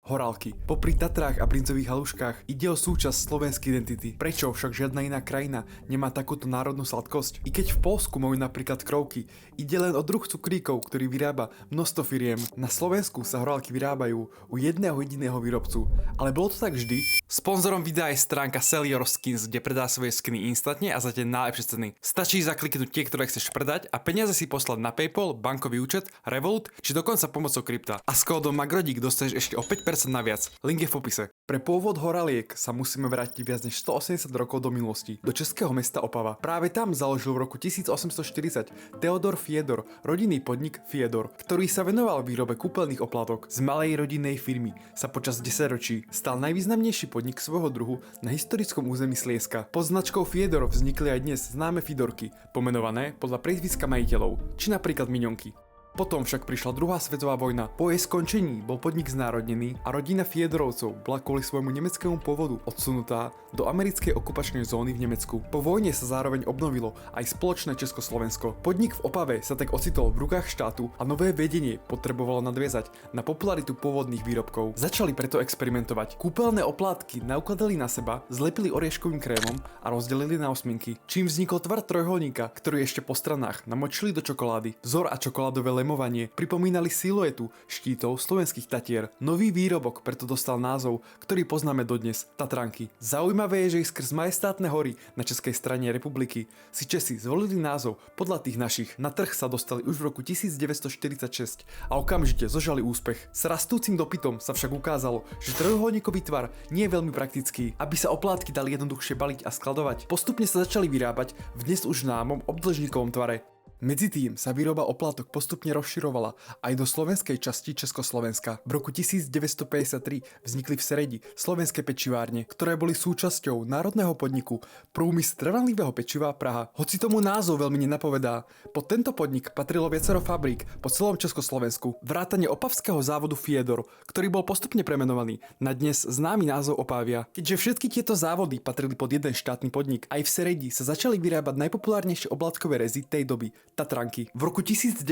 Horálky. Popri Tatrách a Brinzových haluškách ide o súčasť slovenskej identity. Prečo však žiadna iná krajina nemá takúto národnú sladkosť? I keď v Poľsku majú napríklad krovky, ide len o druh cukríkov, ktorý vyrába množstvo firiem. Na Slovensku sa horálky vyrábajú u jedného jediného výrobcu. Ale bolo to tak vždy? Sponzorom videa je stránka Sell Your Skins, kde predá svoje skiny instantne a za tie najlepšie ceny. Stačí zakliknúť tie, ktoré chceš predať a peniaze si poslať na PayPal, bankový účet, Revolut či dokonca pomocou krypta. A s kódom MAGRODIK dostaneš ešte o 5% naviac. Link je v popise. Pre pôvod horáliek sa musíme vrátiť viac než 180 rokov do minulosti, do českého mesta Opava. Práve tam založil v roku 1840 Teodor Fiedor rodinný podnik Fiedor, ktorý sa venoval výrobe kúpeľných oplátok. Z malej rodinnej firmy sa počas 10 ročí stal najvýznamnejší podnik svojho druhu na historickom území Slieska. Pod značkou Fiedor vznikli aj dnes známe Fidorky, pomenované podľa priezviska majiteľov, či napríklad Miňonky. Potom však prišla druhá svetová vojna. Po jej skončení bol podnik znárodnený a rodina Fiedorovcov bola kvôli svojmu nemeckému pôvodu odsunutá do americkej okupačnej zóny v Nemecku. Po vojne sa zároveň obnovilo aj spoločné Československo. Podnik v Opave sa tak ocitol v rukách štátu a nové vedenie potrebovalo nadviazať na popularitu pôvodných výrobkov. Začali preto experimentovať. Kúpeľné oplátky naukladali na seba, zlepili orieškovým krémom a rozdelili na osminky. Čím vznikol tvar trojuholníka, ktorý ešte po stranách namočili do čokolády. Vzor a čokoládové lemovanie pripomínali siluetu štítov slovenských Tatier. Nový výrobok preto dostal názov, ktorý poznáme dodnes, Tatranky. Zaujímavé je, že i skrz majestátne hory na českej strane republiky si Česi zvolili názov podľa tých našich. Na trh sa dostali už v roku 1946 a okamžite zožali úspech. S rastúcim dopytom sa však ukázalo, že trojuholníkový tvar nie je veľmi praktický, aby sa oplátky dali jednoduchšie baliť a skladovať. Postupne sa začali vyrábať v dnes už známom obdĺžnikovom tvare. Medzi tým sa výroba oplátok postupne rozširovala aj do slovenskej časti Československa. V roku 1953 vznikli v Seredi slovenské pečivárne, ktoré boli súčasťou národného podniku Průmysl trvanlivého pečiva Praha. Hoci tomu názov veľmi nenapovedá, pod tento podnik patrilo viacero fabrík po celom Československu, vrátane opavského závodu Fiedor, ktorý bol postupne premenovaný na dnes známy názov Opavia. Keďže všetky tieto závody patrili pod jeden štátny podnik, aj v Seredi sa začali vyrábať najpopulárnejšie oblátkové rezy tej doby, Tatranky. V roku 1965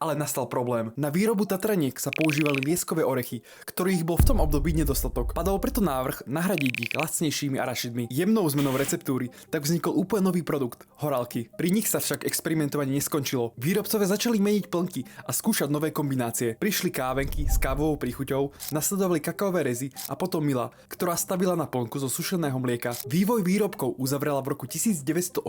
ale nastal problém. Na výrobu Tatraniek sa používali lieskové orechy, ktorých bol v tom období nedostatok. Padol preto návrh nahradiť ich lacnejšími arašidmi. Jemnou zmenou receptúry tak vznikol úplne nový produkt, horálky. Pri nich sa však experimentovanie neskončilo. Výrobcovia začali meniť plnky a skúšať nové kombinácie. Prišli kávenky s kávovou príchuťou, nasledovali kakaové rezy a potom Mila, ktorá stavila na plnku zo sušeného mlieka. Vývoj výrobkov uzavrela v roku 1988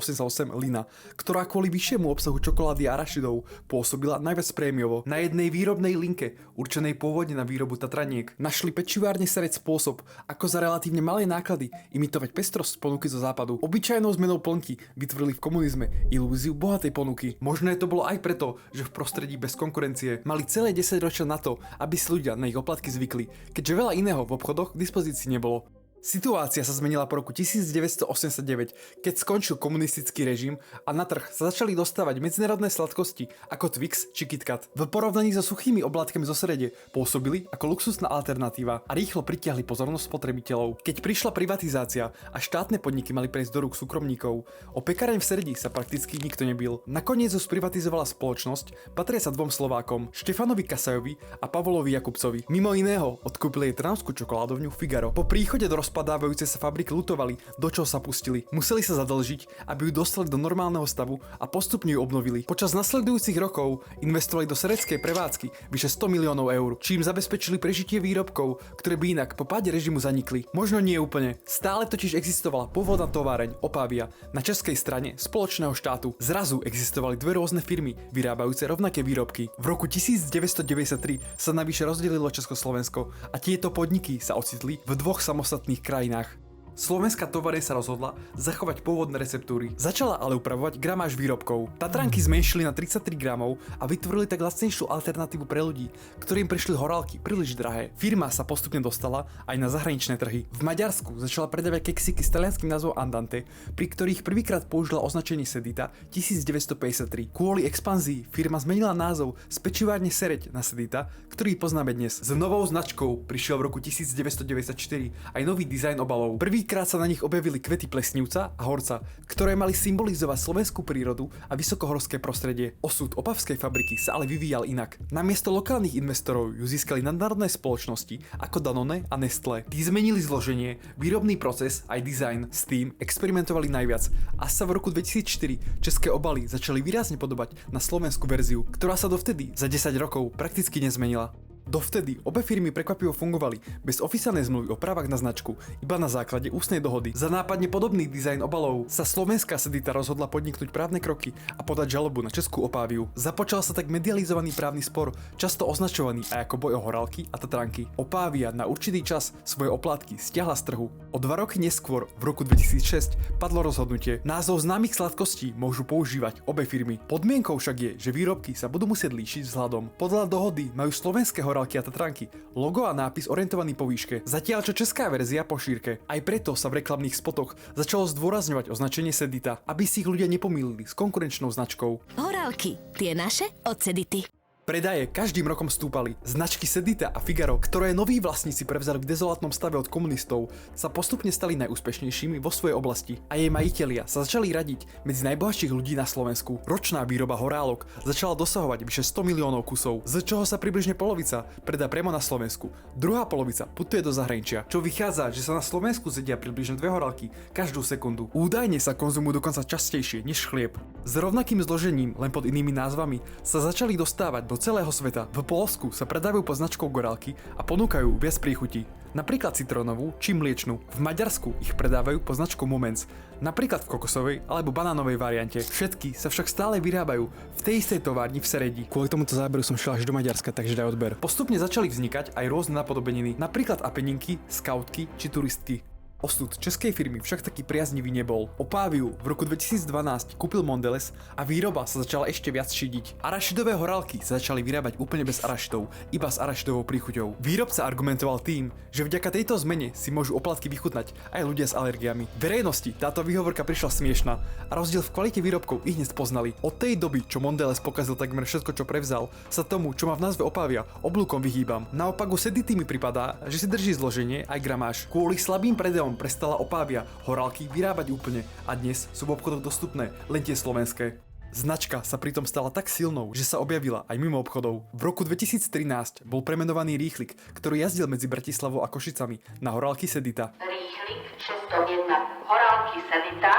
Lina, ktorá kvôli vyššiemu obsahu čokolády a arašidov pôsobila najviac prémiovo. Na jednej výrobnej linke, určenej pôvodne na výrobu Tatraniek, našli pečivárne Serec spôsob, ako za relatívne malé náklady imitovať pestrosť ponuky zo západu. Obyčajnou zmenou plnky vytvorili v komunizme ilúziu bohatej ponuky. Možné to bolo aj preto, že v prostredí bez konkurencie mali celé 10 ročia na to, aby si ľudia na ich oplatky zvykli, keďže veľa iného v obchodoch k dispozícii nebolo. Situácia sa zmenila po roku 1989, keď skončil komunistický režim a na trh sa začali dostávať medzinárodné sladkosti ako Twix či KitKat. V porovnaní so suchými oblátkami zo Serede pôsobili ako luxusná alternatíva a rýchlo pritiahli pozornosť spotrebiteľov. Keď prišla privatizácia a štátne podniky mali prejsť do rúk súkromníkov, o pekáreň v Seredi sa prakticky nikto nebil. Nakoniec ju sprivatizovala spoločnosť patria sa dvom Slovákom, Štefanovi Kasajovi a Pavlovi Jakubcovi. Mimo iného odkúpili jej trnavskú čokoládovňu Figaro. Po príchode do rozpadávajúce sa fabriky lutovali, do čoho sa pustili. Museli sa zadlžiť, aby ju dostali do normálneho stavu a postupne ju obnovili. Počas nasledujúcich rokov investovali do sereckej prevádzky vyše 100 miliónov eur, čím zabezpečili prežitie výrobkov, ktoré by inak po páde režimu zanikli. Možno nie úplne. Stále totiž existovala pôvodná továreň Opavia na českej strane spoločného štátu. Zrazu existovali dve rôzne firmy vyrábajúce rovnaké výrobky. V roku 1993 sa navyše rozdelilo Československo a tieto podniky sa ocitli v dvoch samostatných krajinách. Slovenská tovareň sa rozhodla zachovať pôvodné receptúry. Začala ale upravovať gramáž výrobkov. Tatranky zmenšili na 33 gramov a vytvorili tak lacnejšiu alternatívu pre ľudí, ktorým prišli horálky príliš drahé. Firma sa postupne dostala aj na zahraničné trhy. V Maďarsku začala predávať keksiky s talianským názvom Andante, pri ktorých prvýkrát použila označenie Sedita 1953. Kvôli expanzii firma zmenila názov z pečivárne Sereď na Sedita, ktorý poznáme dnes. S novou značkou prišiel v roku 1994 aj nový dizajn obalov. Prvý Prvýkrát sa na nich objavili kvety plesnivca a horca, ktoré mali symbolizovať slovenskú prírodu a vysokohorské prostredie. Osud opavskej fabriky sa ale vyvíjal inak. Namiesto lokálnych investorov ju získali nadnárodné spoločnosti ako Danone a Nestlé. Tí zmenili zloženie, výrobný proces aj dizajn. S tým experimentovali najviac. A sa v roku 2004 české obaly začali výrazne podobať na slovenskú verziu, ktorá sa dovtedy za 10 rokov prakticky nezmenila. Dovtedy obe firmy prekvapivo fungovali bez oficiálnej zmluvy o právach na značku, iba na základe ústnej dohody. Za nápadne podobný dizajn obalov sa slovenská Sedita rozhodla podniknúť právne kroky a podať žalobu na českú Opáviu. Započal sa tak medializovaný právny spor, často označovaný aj ako boj o horálky a tatranky. Opávia na určitý čas svoje oplátky stiahla z trhu. O 2 roky neskôr, v roku 2006, padlo rozhodnutie. Názov známych sladkostí môžu používať obe firmy. Podmienkou však je, že výrobky sa budú musieť líšiť vzhľadom. Podľa dohody majú slovenské horálky a tatranky logo a nápis orientovaný po výške, zatiaľ čo česká verzia po šírke. Aj preto sa v reklamných spotoch začalo zdôrazňovať označenie Sedita, aby si ich ľudia nepomýlili s konkurenčnou značkou. Horálky, tie naše od Sedity. Predaje každým rokom stúpali. Značky Sedita a Figaro, ktoré noví vlastníci prevzali v dezolátnom stave od komunistov, sa postupne stali najúspešnejšími vo svojej oblasti a jej majitelia sa začali radiť medzi najbohatších ľudí na Slovensku. Ročná výroba horálok začala dosahovať vyše 100 miliónov kusov, z čoho sa približne polovica predá priamo na Slovensku. Druhá polovica putuje do zahraničia, čo vychádza, že sa na Slovensku jedia približne 2 horálky každú sekundu. Údajne sa konzumujú dokonca častejšie než chlieb. S rovnakým zložením, len pod inými názvami, sa začali dostávať do celého sveta. V Poľsku sa predávajú pod značkou Gorálky a ponúkajú viac príchutí. Napríklad citrónovú či mliečnu. V Maďarsku ich predávajú pod značkou Moments, napríklad v kokosovej alebo banánovej variante. Všetky sa však stále vyrábajú v tej istej továrni v Seredi. Kvôli tomuto záberu som šiel až do Maďarska, takže daj odber. Postupne začali vznikať aj rôzne napodobeniny, napríklad apeninky, skautky či turistky. Osud českej firmy však taký priaznivý nebol. Opáviu v roku 2012 kúpil Mondelez a výroba sa začala ešte viac šidiť. Arašidové horálky sa začali vyrábať úplne bez arašidov, iba s arašidovou príchuťou. Výrobca argumentoval tým, že vďaka tejto zmene si môžu oplatky vychutnať aj ľudia s alergiami. Verejnosti táto výhovorka prišla smiešna a rozdiel v kvalite výrobkov ich hneď spoznali. Od tej doby, čo Mondelez pokazil takmer všetko, čo prevzal, sa tomu, čo má v názve Opávia, oblúkom vyhýbam. Naopak u Sedity mi pripadá, že si drží zloženie aj gramáž. Kvôli slabým predajom prestala Opávia horálky vyrábať úplne a dnes sú v obchodoch dostupné len tie slovenské. Značka sa pritom stala tak silnou, že sa objavila aj mimo obchodov. V roku 2013 bol premenovaný Rýchlik, ktorý jazdil medzi Bratislavou a Košicami na horálky Sedita. Rýchlik 601, horálky Sedita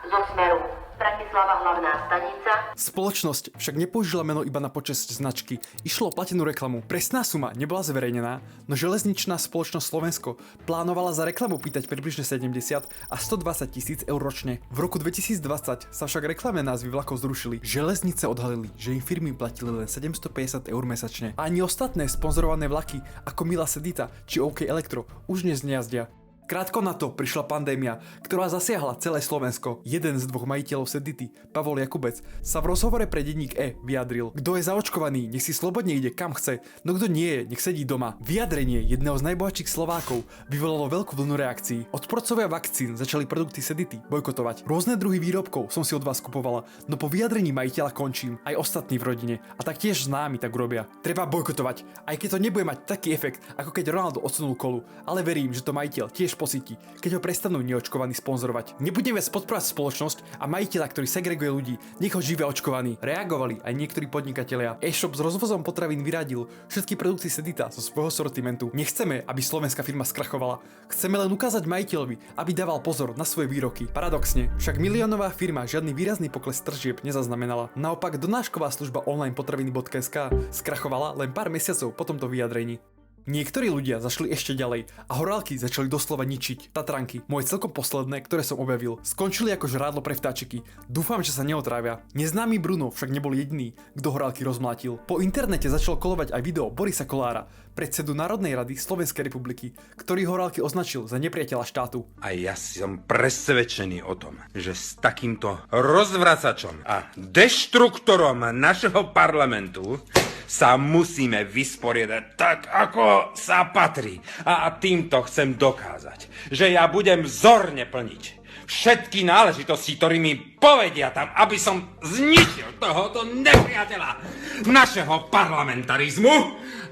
zo smeru Bratislava hlavná stanica. Spoločnosť však nepoužila meno iba na počesť značky, išlo o platenú reklamu. Presná suma nebola zverejnená, no železničná spoločnosť Slovensko plánovala za reklamu pýtať približne 70 a 120 000 eur ročne. V roku 2020 sa však reklamné názvy vlakov zrušili. Železnice odhalili, že im firmy platili len 750 eur mesačne. Ani ostatné sponzorované vlaky ako Mila Sedita či OK Elektro už dnes nejazdia. Krátko na to prišla pandémia, ktorá zasiahla celé Slovensko. Jeden z dvoch majiteľov Sedity, Pavol Jakubec, sa v rozhovore pre denník E vyjadril: kto je zaočkovaný, nech si slobodne ide kam chce, no kto nie je, nech sedí doma. Vyjadrenie jedného z najbohatších Slovákov vyvolalo veľkú vlnu reakcií. Odporcovia vakcín začali produkty Sedity bojkotovať. Rôzne druhy výrobkov som si od vás kupovala, no po vyjadrení majiteľa končím, aj ostatní v rodine a taktiež známi tak robia. Treba bojkotovať, aj keď to nebude mať taký efekt, ako keď Ronaldo odsunul kolu, ale verím, že to majiteľ tiež pocíti, keď ho prestanú neočkovaní sponzorovať. Nebudeme spodporovať spoločnosť a majiteľa, ktorý segreguje ľudí, nech ho žive očkovaní. Reagovali aj niektorí podnikatelia. E-shop s rozvozom potravín vyradil všetky produkty Sedita zo svojho sortimentu. Nechceme, aby slovenská firma skrachovala. Chceme len ukázať majiteľovi, aby dával pozor na svoje výroky. Paradoxne, však miliónová firma žiadny výrazný pokles tržieb nezaznamenala. Naopak donášková služba onlinepotraviny.sk skrachovala len pár mesiacov po tomto vyjadrení. Niektorí ľudia zašli ešte ďalej a horálky začali doslova ničiť. Tatranky, moje celkom posledné, ktoré som objavil, skončili ako žrádlo pre vtáčiky. Dúfam, že sa neotrávia. Neznámy Bruno však nebol jediný, kto horálky rozmlátil. Po internete začalo kolovať aj video Borisa Kollára, predsedu Národnej rady Slovenskej republiky, ktorý horálky označil za nepriateľa štátu. A ja som presvedčený o tom, že s takýmto rozvracačom a deštruktorom našeho parlamentu sa musíme vysporiadať tak, ako sa patrí. A týmto chcem dokázať, že ja budem vzorne plniť všetky náležitosti, ktoré mi povedia tam, aby som zničil tohoto nepriateľa našeho parlamentarizmu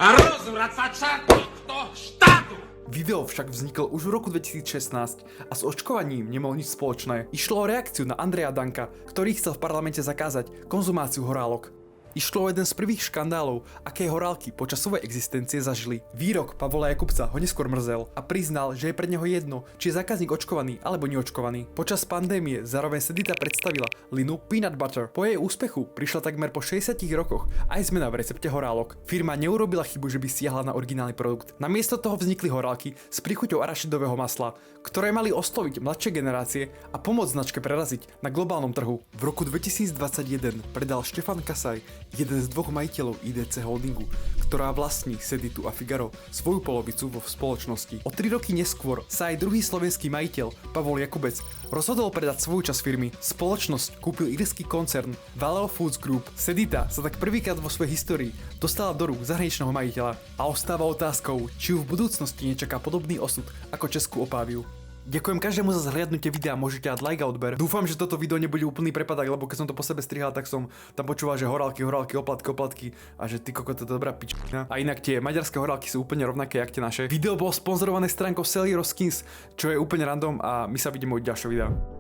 a rozvracača tohto štátu. Video však vzniklo už v roku 2016 a s očkovaním nemal nič spoločné. Išlo o reakciu na Andreja Danka, ktorý chcel v parlamente zakázať konzumáciu horálok. Išlo o jeden z prvých škandálov, aké horálky počas svojej existencie zažili. Výrok Pavola Jakubca ho neskôr mrzel a priznal, že je pre neho jedno, či je zákazník očkovaný alebo neočkovaný. Počas pandémie zároveň Sedita predstavila linu Peanut Butter. Po jej úspechu prišla takmer po 60 rokoch aj zmena v recepte horálok. Firma neurobila chybu, že by siahla na originálny produkt. Namiesto toho vznikli horálky s príchuťou arašidového masla, ktoré mali osloviť mladšie generácie a pomôcť značke preraziť na globálnom trhu. V roku 2021 predal Štefan Kasaj, jeden z dvoch majiteľov IDC Holdingu, ktorá vlastní Seditu a Figaro, svoju polovicu vo spoločnosti. O 3 roky neskôr sa aj druhý slovenský majiteľ, Pavol Jakubec, rozhodol predať svoju časť firmy. Spoločnosť kúpil írsky koncern Valeo Foods Group. Sedita sa tak prvýkrát vo svojej histórii dostala do rúk zahraničného majiteľa a ostáva otázkou, či ju v budúcnosti nečaká podobný osud ako Českú Opáviu. Ďakujem každému za zhliadnutie videa, môžete dať like a odber. Dúfam, že toto video nebude úplný prepadak, lebo keď som to po sebe strihal, tak som tam počúval, že horálky, oplatky a že ty kokot, to je dobrá pičina. A inak tie maďarské horálky sú úplne rovnaké jak tie naše. Video bolo sponzorované stránkou Seliro Skins, čo je úplne random a my sa vidíme u ďalšieho videa.